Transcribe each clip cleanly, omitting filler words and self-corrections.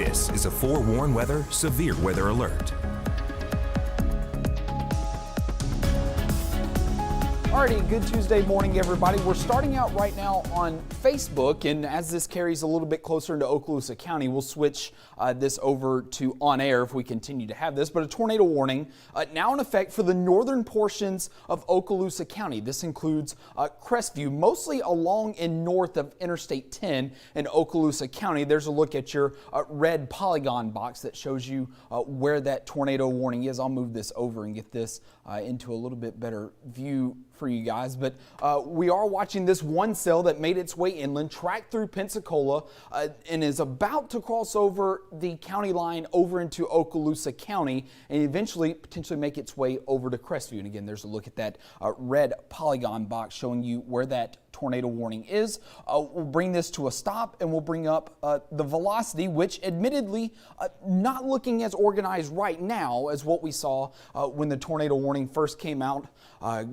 This is a forewarned weather, severe weather alert. Alrighty, good Tuesday morning, everybody. We're starting out right now on Facebook, and as this carries a little bit closer into Okaloosa County, we'll switch this over to on air if we continue to have this. But a tornado warning now in effect for the northern portions of Okaloosa County. This includes Crestview, mostly along and north of Interstate 10 in Okaloosa County. There's a look at your red polygon box that shows you where that tornado warning is. I'll move this over and get this into a little bit better view for you guys, but we are watching this one cell that made its way inland, tracked through Pensacola, and is about to cross over the county line over into Okaloosa County and eventually potentially make its way over to Crestview. And again, there's a look at that red polygon box showing you where that tornado warning is. We'll bring this to a stop and we'll bring up the velocity, which admittedly not looking as organized right now as what we saw when the tornado warning first came out.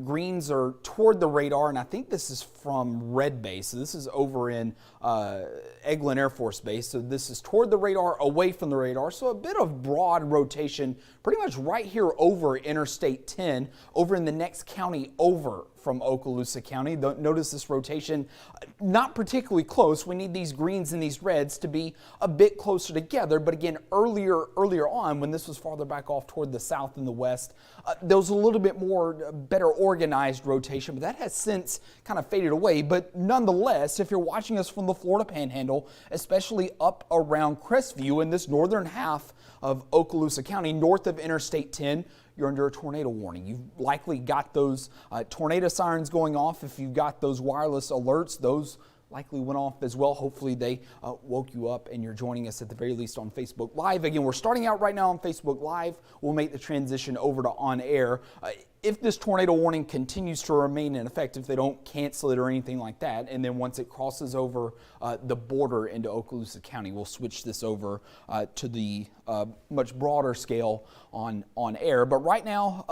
Greens are toward the radar, and I think this is from Red Base. So this is over in Eglin Air Force Base. So this is toward the radar, away from the radar. So a bit of broad rotation, pretty much right here over Interstate 10, over in the next county over from Okaloosa County. Notice this rotation, not particularly close. We need these greens and these reds to be a bit closer together. But again, earlier on, when this was farther back off toward the south and the west, there was a little bit more better organized rotation, but that has since kind of faded away. But nonetheless, if you're watching us from the Florida Panhandle, especially up around Crestview in this northern half of Okaloosa County, north of Interstate 10, you're under a tornado warning. You've likely got those tornado sirens going off. If you've got those wireless alerts, those likely went off as well. Hopefully they woke you up and you're joining us at the very least on Facebook Live. Again, we're starting out right now on Facebook Live. We'll make the transition over to on air. If this tornado warning continues to remain in effect, if they don't cancel it or anything like that, and then once it crosses over the border into Okaloosa County, we'll switch this over to the much broader scale on air. But right now,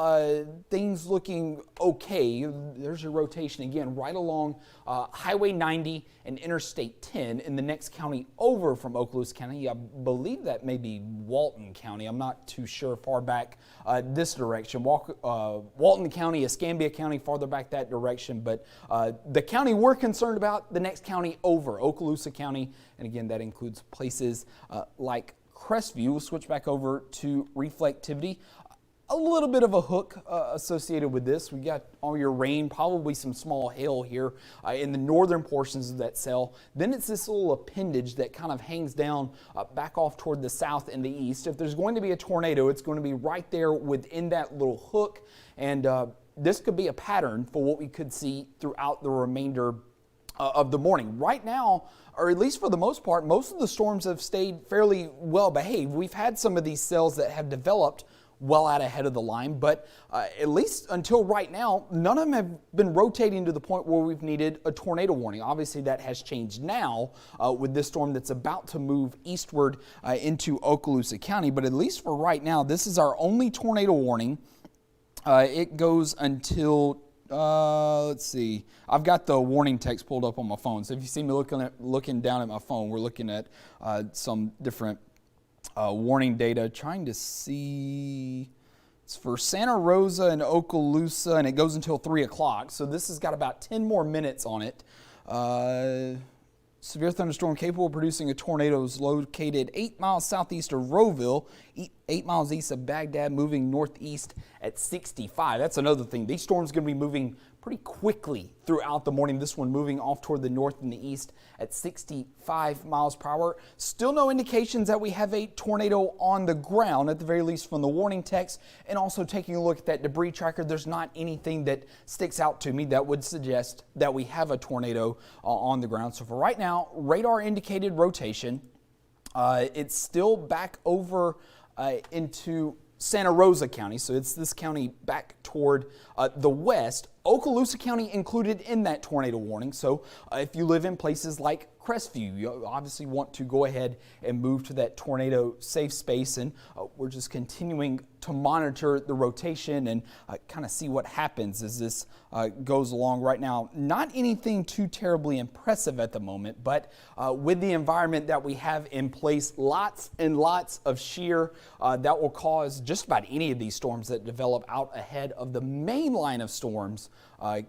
things looking okay. There's your rotation again, right along Highway 90 and Interstate 10 in the next county over from Okaloosa County. I believe that may be Walton County. I'm not too sure far back this direction. Walton County, Escambia County, farther back that direction. But the county we're concerned about, the next county over, Okaloosa County. And again, that includes places like Crestview. We'll switch back over to reflectivity. A little bit of a hook associated with this. We got all your rain, probably some small hail here in the northern portions of that cell. Then it's this little appendage that kind of hangs down back off toward the south and the east. If there's going to be a tornado, it's going to be right there within that little hook. And this could be a pattern for what we could see throughout the remainder of the morning. Right now, or at least for the most part, most of the storms have stayed fairly well behaved. We've had some of these cells that have developed well out ahead of the line, but at least until right now, none of them have been rotating to the point where we've needed a tornado warning. Obviously, that has changed now with this storm that's about to move eastward into Okaloosa County, but at least for right now, this is our only tornado warning. It goes until let's see. I've got the warning text pulled up on my phone. So if you see me looking down at my phone, we're looking at some different warning data, trying to see. It's for Santa Rosa and Okaloosa, and it goes until 3 o'clock. So this has got about 10 more minutes on it. Severe thunderstorm capable of producing a tornado is located 8 miles southeast of Rowville, 8 miles east of Baghdad, moving northeast at 65. That's another thing. These storms are going to be moving pretty quickly throughout the morning. This one moving off toward the north and the east at 65 miles per hour. Still no indications that we have a tornado on the ground, at the very least from the warning text. And also taking a look at that debris tracker, there's not anything that sticks out to me that would suggest that we have a tornado on the ground. So for right now, radar indicated rotation. It's still back over into Santa Rosa County, so it's this county back toward the west. Okaloosa County included in that tornado warning, so if you live in places like Crestview. You obviously want to go ahead and move to that tornado safe space, and we're just continuing to monitor the rotation and kind of see what happens as this goes along. Right now, not anything too terribly impressive at the moment, but with the environment that we have in place, lots and lots of shear that will cause just about any of these storms that develop out ahead of the main line of storms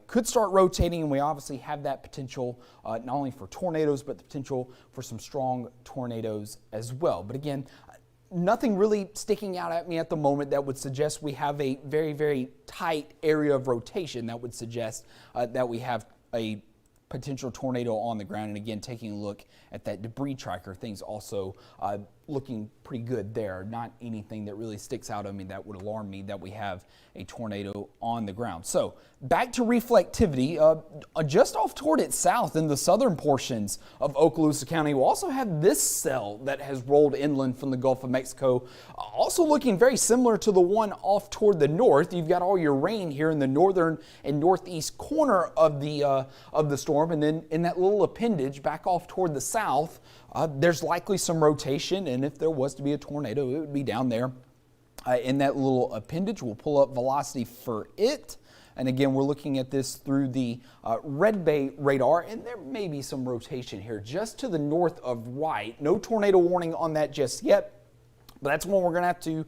could start rotating, and we obviously have that potential not only for tornadoes, but the potential for some strong tornadoes as well. But again, nothing really sticking out at me at the moment that would suggest we have a very, very tight area of rotation that would suggest that we have a potential tornado on the ground. And again, taking a look at that debris tracker, things also looking pretty good there. Not anything that really sticks out at me that would alarm me that we have a tornado on the ground. So back to reflectivity, just off toward its south in the southern portions of Okaloosa County, we'll also have this cell that has rolled inland from the Gulf of Mexico, also looking very similar to the one off toward the north. You've got all your rain here in the northern and northeast corner of the storm, and then in that little appendage back off toward the south, there's likely some rotation, and if there was to be a tornado, it would be down there in that little appendage. We'll pull up velocity for it. And again, we're looking at this through the Red Bay radar, and there may be some rotation here just to the north of Wright. No tornado warning on that just yet, but that's one we're going to have to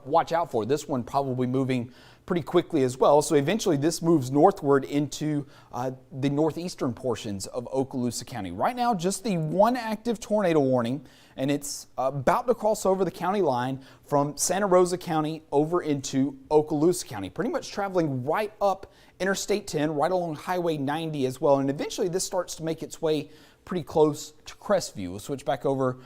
watch out for. This one probably moving pretty quickly as well. So eventually this moves northward into the northeastern portions of Okaloosa County. Right now, just the one active tornado warning, and it's about to cross over the county line from Santa Rosa County over into Okaloosa County, pretty much traveling right up Interstate 10, right along Highway 90 as well. And eventually this starts to make its way pretty close to Crestview. We'll switch back over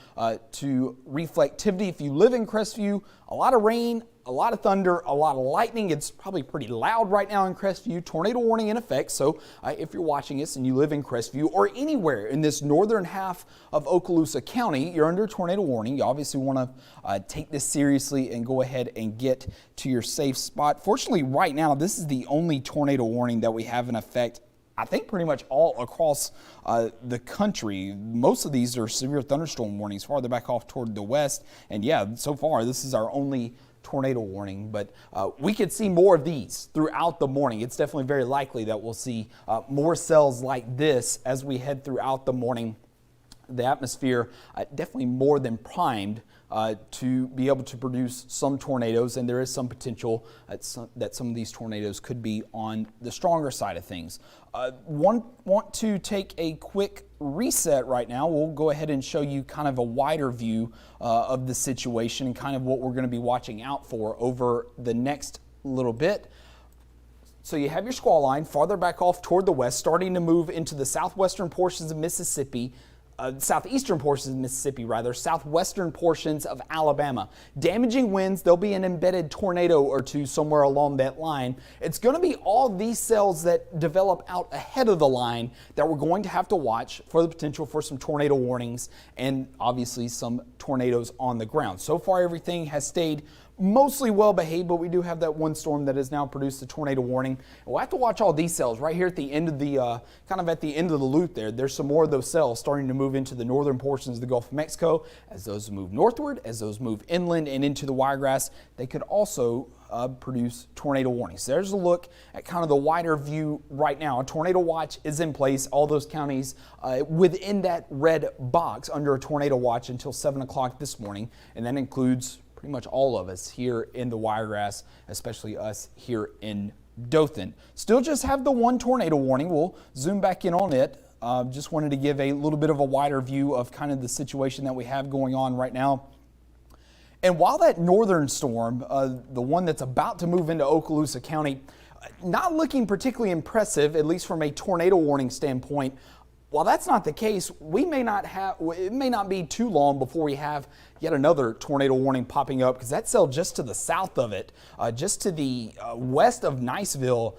to reflectivity. If you live in Crestview, a lot of rain, a lot of thunder, a lot of lightning. It's probably pretty loud right now in Crestview. Tornado warning in effect. So if you're watching us and you live in Crestview or anywhere in this northern half of Okaloosa County, you're under tornado warning. You obviously want to take this seriously and go ahead and get to your safe spot. Fortunately, right now, this is the only tornado warning that we have in effect, I think, pretty much all across the country. Most of these are severe thunderstorm warnings farther back off toward the west. And yeah, so far, this is our only tornado warning, but we could see more of these throughout the morning. It's definitely very likely that we'll see more cells like this as we head throughout the morning. The atmosphere definitely more than primed to be able to produce some tornadoes, and there is some potential that some of these tornadoes could be on the stronger side of things. Want to take a quick reset right now. We'll go ahead and show you kind of a wider view of the situation and kind of what we're going to be watching out for over the next little bit. So you have your squall line farther back off toward the west, starting to move into the southwestern portions of Mississippi, southeastern portions of Mississippi, southwestern portions of Alabama. Damaging winds, there'll be an embedded tornado or two somewhere along that line. It's going to be all these cells that develop out ahead of the line that we're going to have to watch for the potential for some tornado warnings and obviously some tornadoes on the ground. So far, everything has stayed mostly well behaved, but we do have that one storm that has now produced a tornado warning. We'll have to watch all these cells right here at the end of the, kind of at the end of the loop there. There's some more of those cells starting to move into the northern portions of the Gulf of Mexico. As those move northward, as those move inland and into the Wiregrass, they could also produce tornado warnings. So there's a look at kind of the wider view right now. A tornado watch is in place. All those counties within that red box under a tornado watch until 7 o'clock this morning, and that includes pretty much all of us here in the Wiregrass, especially us here in Dothan. Still just have the one tornado warning. We'll zoom back in on it. Just wanted to give a little bit of a wider view of kind of the situation that we have going on right now. And while that northern storm, the one that's about to move into Okaloosa County, not looking particularly impressive, at least from a tornado warning standpoint, while that's not the case, it may not be too long before we have yet another tornado warning popping up, because that cell just to the south of it, just to the west of Niceville,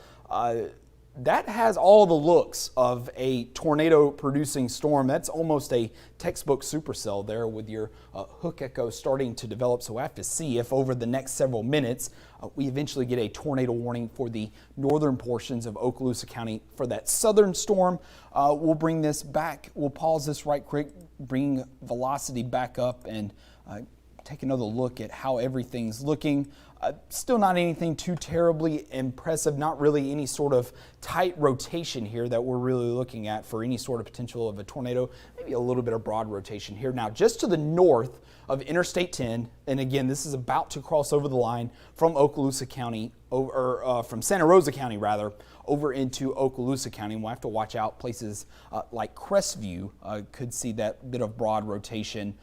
that has all the looks of a tornado-producing storm. That's almost a textbook supercell there with your hook echo starting to develop. So I have to see if over the next several minutes we eventually get a tornado warning for the northern portions of Okaloosa County for that southern storm. We'll bring this back. We'll pause this right quick, bring velocity back up, and take another look at how everything's looking. Still not anything too terribly impressive, not really any sort of tight rotation here that we're really looking at for any sort of potential of a tornado. Maybe a little bit of broad rotation here. Now, just to the north of Interstate 10, and again, this is about to cross over the line from Okaloosa County, from Santa Rosa County rather, over into Okaloosa County. We'll have to watch out. Places like Crestview could see that bit of broad rotation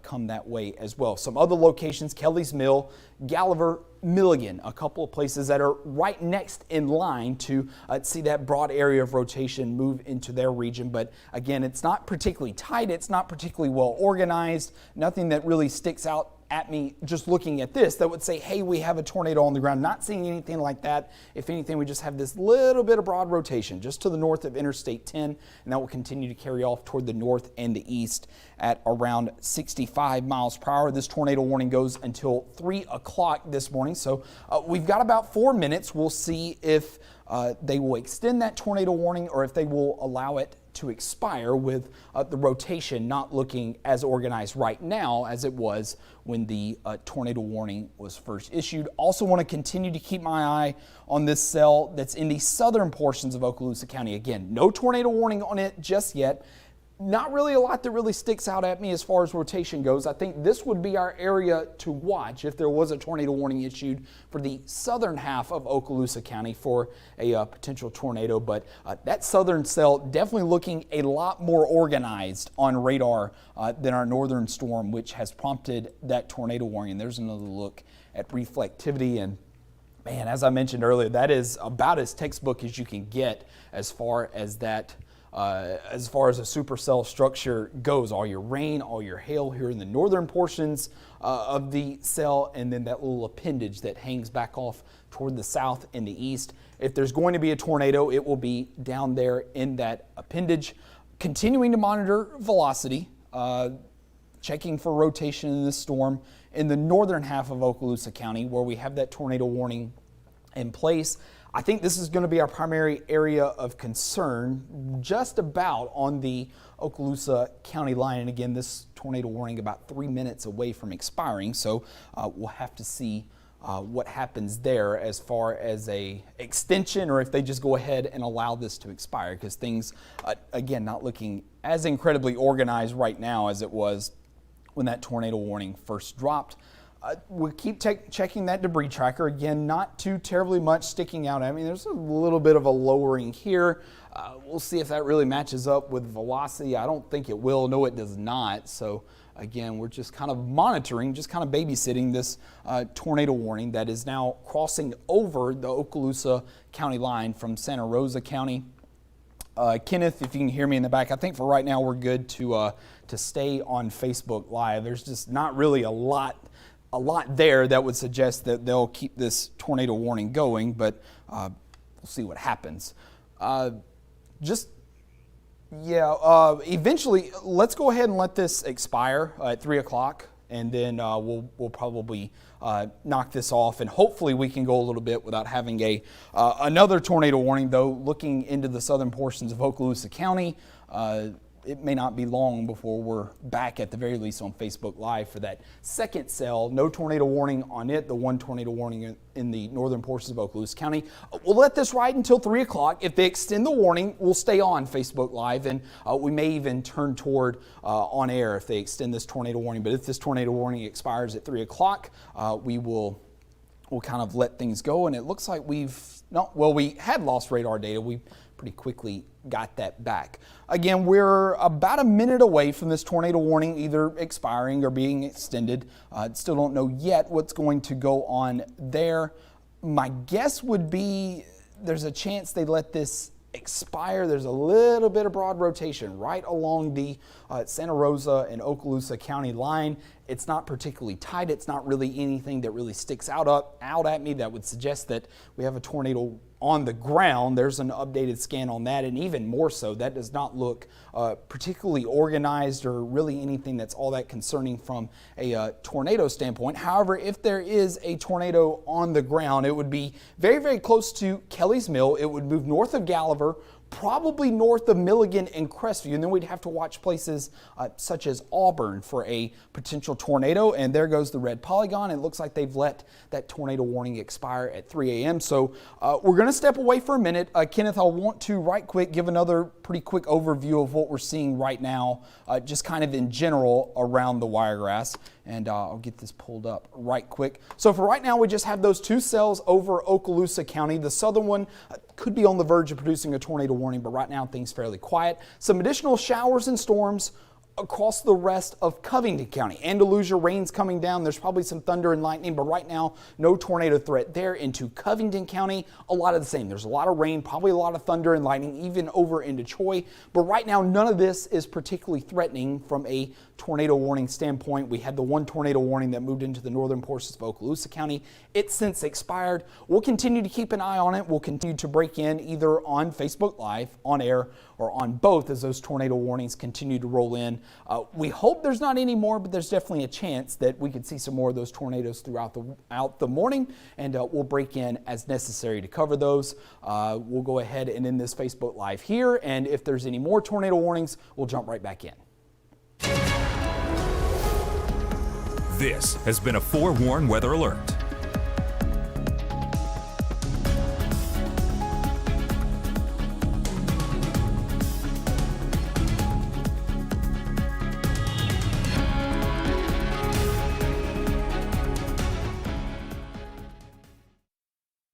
come that way as well. Some other locations, Kelly's Mill, Gallagher, Milligan, a couple of places that are right next in line to see that broad area of rotation move into their region. But again, it's not particularly tight. It's not particularly well organized. Nothing that really sticks out at me just looking at this that would say, hey, we have a tornado on the ground. Not seeing anything like that. If anything, we just have this little bit of broad rotation just to the north of Interstate 10, and that will continue to carry off toward the north and the east at around 65 miles per hour. This tornado warning goes until 3 o'clock this morning, so we've got about 4 minutes. We'll see if they will extend that tornado warning or if they will allow it to expire with the rotation not looking as organized right now as it was when the tornado warning was first issued. Also want to continue to keep my eye on this cell that's in the southern portions of Okaloosa County. Again, no tornado warning on it just yet. Not really a lot that really sticks out at me as far as rotation goes. I think this would be our area to watch if there was a tornado warning issued for the southern half of Okaloosa County for a potential tornado. But that southern cell definitely looking a lot more organized on radar than our northern storm, which has prompted that tornado warning. There's another look at reflectivity, and man, as I mentioned earlier, that is about as textbook as you can get as far as that. As far as a supercell structure goes, all your rain, all your hail here in the northern portions of the cell, and then that little appendage that hangs back off toward the south and the east. If there's going to be a tornado, it will be down there in that appendage. Continuing to monitor velocity, checking for rotation in this storm in the northern half of Okaloosa County where we have that tornado warning in place. I think this is going to be our primary area of concern, just about on the Okaloosa County line. And again, this tornado warning about 3 minutes away from expiring, so we'll have to see what happens there as far as a extension or if they just go ahead and allow this to expire, because things, again, not looking as incredibly organized right now as it was when that tornado warning first dropped. We'll keep checking that debris tracker. Again, not too terribly much sticking out. I mean, there's a little bit of a lowering here. We'll see if that really matches up with velocity. I don't think it will. No, it does not. So again, we're just kind of monitoring, just kind of babysitting this tornado warning that is now crossing over the Okaloosa County line from Santa Rosa County. Kenneth, if you can hear me in the back, I think for right now we're good to stay on Facebook Live. There's just not really a lot there that would suggest that they'll keep this tornado warning going, but we'll see what happens. Eventually, let's go ahead and let this expire at 3 o'clock, and then we'll probably knock this off, and hopefully we can go a little bit without having another tornado warning. Though looking into the southern portions of Okaloosa County, it may not be long before we're back at the very least on Facebook Live for that second cell. No tornado warning on it, the one tornado warning in the northern portions of Okaloosa County. We'll let this ride until 3 o'clock. If they extend the warning, we'll stay on Facebook Live, and we may even turn toward on air if they extend this tornado warning. But if this tornado warning expires at 3 o'clock, we'll kind of let things go. And it looks like we had lost radar data. We pretty quickly got that back. Again, we're about a minute away from this tornado warning either expiring or being extended. Still don't know yet what's going to go on there. My guess would be there's a chance they let this expire. There's a little bit of broad rotation right along the Santa Rosa and Okaloosa County line. It's not particularly tight. It's not really anything that really sticks out at me that would suggest that we have a tornado on the ground, there's an updated scan on that, and even more so, that does not look particularly organized or really anything that's all that concerning from a tornado standpoint. However, if there is a tornado on the ground, it would be very, very close to Kelly's Mill. It would move north of Gallagher, probably north of Milligan and Crestview, and then we'd have to watch places such as Auburn for a potential tornado. And there goes the red polygon. It looks like they've let that tornado warning expire at 3 a.m. So we're going to step away for a minute. Kenneth, I want to right quick give another pretty quick overview of what we're seeing right now, just kind of in general around the Wiregrass. And I'll get this pulled up right quick. So for right now, we just have those two cells over Okaloosa County. The southern one could be on the verge of producing a tornado warning, but right now things fairly quiet. Some additional showers and storms across the rest of Covington County. Andalusia, rain's coming down. There's probably some thunder and lightning, but right now, no tornado threat there. Into Covington County, a lot of the same. There's a lot of rain, probably a lot of thunder and lightning, even over into Troy. But right now, none of this is particularly threatening from a tornado warning standpoint. We had the one tornado warning that moved into the northern portions of Okaloosa County. It's since expired. We'll continue to keep an eye on it. We'll continue to break in either on Facebook Live, on air, or on both as those tornado warnings continue to roll in. We hope there's not any more, but there's definitely a chance that we could see some more of those tornadoes throughout the morning, and we'll break in as necessary to cover those. We'll go ahead and end this Facebook Live here, and if there's any more tornado warnings, we'll jump right back in. This has been a forewarned weather alert.